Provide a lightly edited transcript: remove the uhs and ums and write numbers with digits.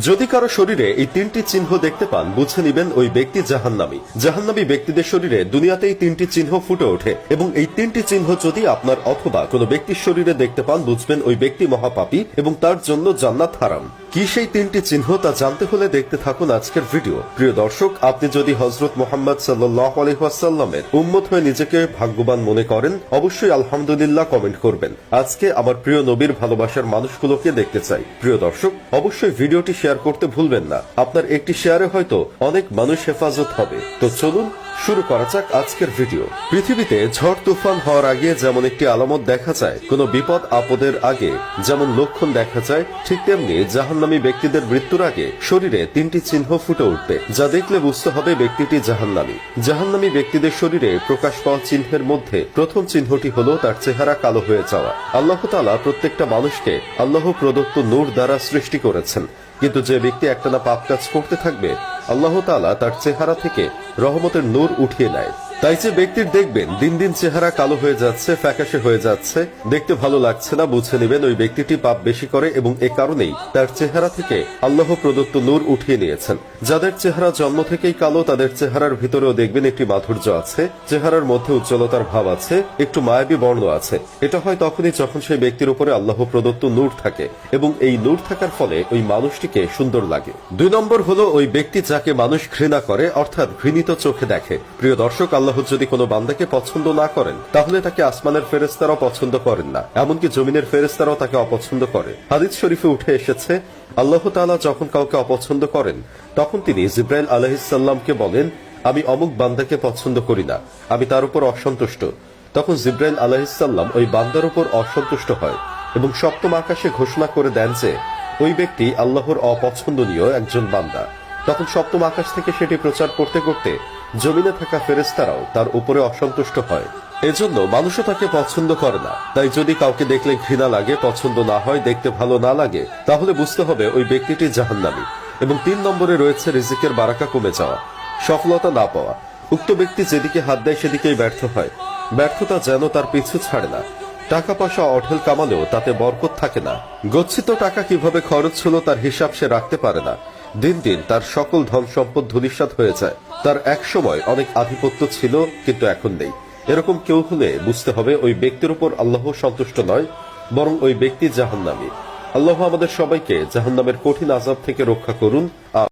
যদি কারো শরীরে এই তিনটি চিহ্ন দেখতে পান বুঝে নিবেন ওই ব্যক্তি জাহান্নামী। জাহান্নামী ব্যক্তিদের শরীরে দুনিয়াতেই তিনটি চিহ্ন ফুটে ওঠে এবং এই তিনটি চিহ্ন যদি আপনার অথবা কোনো ব্যক্তির শরীরে দেখতে পান বুঝবেন ওই ব্যক্তি মহাপাপী এবং তার জন্য জান্নাত হারাম। কি সেই তিনটি চিহ্ন তা জানতে হলে দেখতে থাকুন আজকের ভিডিও। প্রিয় দর্শক, আপনি যদি হযরত মুহাম্মদ সাল্লাল্লাহু আলাইহি ওয়াসাল্লামের উম্মত হয়ে নিজেকে ভাগ্যবান মনে করেন অবশ্যই আলহামদুলিল্লাহ কমেন্ট করবেন। আজকে আমার প্রিয় নবীর ভালোবাসার মানুষগুলোকে দেখতে চাই। প্রিয় দর্শক, অবশ্যই ভিডিওটি শেয়ার করতে ভুলবেন না। আপনার একটি শেয়ারে হয়তো অনেক মানুষ হেফাজত হবে। তো চলুন শুরু করা যাক আজকের ভিডিও। পৃথিবীতে ঝড় তুফান হওয়ার আগে যেমন একটি আলামত দেখা যায়, কোনো বিপদ আপদের আগে যেমন লক্ষণ দেখা যায়, ঠিক তেমনি জাহান্নামী ব্যক্তিদের মৃত্যুর আগে শরীরে তিনটি চিহ্ন ফুটে উঠবে, যা দেখলে বুঝতে হবে ব্যক্তিটি জাহান্নামী। জাহান্নামী ব্যক্তিদের শরীরে প্রকাশ পাওয়া চিহ্নের মধ্যে প্রথম চিহ্নটি হলো তার চেহারা কালো হয়ে যাওয়া। আল্লাহ তাআলা প্রত্যেকটা মানুষকে আল্লাহ প্রদত্ত নূর দ্বারা সৃষ্টি করেছেন, কিন্তু যে ব্যক্তি একটানা পাপ কাজ করতে থাকবে আল্লাহ তাআলা তার চেহারা থেকে রহমতের নূর উঠিয়ে নেয়। তাই যে ব্যক্তির দেখবেন দিন দিন চেহারা কালো হয়ে যাচ্ছে, ফ্যাকাশে হয়ে যাচ্ছে, দেখতে ভালো লাগছে না, বুঝে নেবেন ওই ব্যক্তিটি পাপ বেশি করে এবং এ কারণেই তার চেহারা থেকে আল্লাহ প্রদত্ত নূর উঠিয়ে নিয়েছেন। যাদের চেহারা জন্ম থেকেই কালো তাদের চেহারার ভিতরেও দেখবেন একটি মাধুর্য আছে, চেহারার মধ্যে উজ্জ্বলতার ভাব আছে, একটু মায়াবী বর্ণ আছে। এটা হয় তখনই যখন সেই ব্যক্তির উপরে আল্লাহ প্রদত্ত নূর থাকে এবং এই নূর থাকার ফলে ওই মানুষটিকে সুন্দর লাগে। 2 নম্বর হলো ওই ব্যক্তি যাকে মানুষ ঘৃণা করে, অর্থাৎ ঘৃণিত চোখে দেখে। প্রিয় দর্শক, আল্লাহ যদি কোনো বান্দাকে পছন্দ না করেন তাহলে তাকে আসমানের ফেরেশতারাও পছন্দ করেন না, এমনকি জমিনের ফেরেশতারাও তাকে অপছন্দ করে। হাদিস শরীফে উঠে এসেছে, আল্লাহ তাআলা যখন কাউকে অপছন্দ করেন তখন তিনি জিবরাইল আলাইহিস সালামকে বলেন, আমি অমুক বান্দাকে পছন্দ করি না, আমি তার উপর অসন্তুষ্ট। তখন জিবরাইল আলাইহিস সালাম ওই বান্দার উপর অসন্তুষ্ট হয় এবং সপ্তম আকাশে ঘোষণা করে দেন যে ওই ব্যক্তি আল্লাহর অপছন্দনীয় একজন বান্দা। তখন সপ্তম আকাশ থেকে সেটি প্রচার করতে করতে জমিনে থাকা ফেরেশতারাও তার উপরে অসন্তুষ্ট হয়। এজন্য মানুষও তাকে পছন্দ করে না। তাই যদি কাউকে দেখলে ঘৃণা লাগে, পছন্দ না হয়, দেখতে ভালো না লাগে, তাহলে বুঝতে হবে ওই ব্যক্তিটি জাহান্নামী। এবং 3 নম্বরে রয়েছে রিজিকের বারাকা কমে যাওয়া, সফলতা না পাওয়া। উক্ত ব্যক্তি যেদিকে হাত দেয় সেদিকেই ব্যর্থ হয়, ব্যর্থতা যেন তার পিছু ছাড়ে না। টাকা পয়সা অঢেল কামালেও তাতে বরকত থাকে না। গচ্ছিত টাকা কিভাবে খরচ হলো তার হিসাব সে রাখতে পারে না। দিন দিন তার সকল ধন সম্পদ ধূলিসাৎ হয়ে যায়। তার এক সময় অনেক আধিপত্য ছিল, কিন্তু এখন নেই। এরকম কেউ হলে বুঝতে হবে ওই ব্যক্তির উপর আল্লাহ সন্তুষ্ট নয়, বরং ওই ব্যক্তি জাহান্নামী। আল্লাহ আমাদের সবাইকে জাহান্নামের কঠিন আযাব থেকে রক্ষা করুন।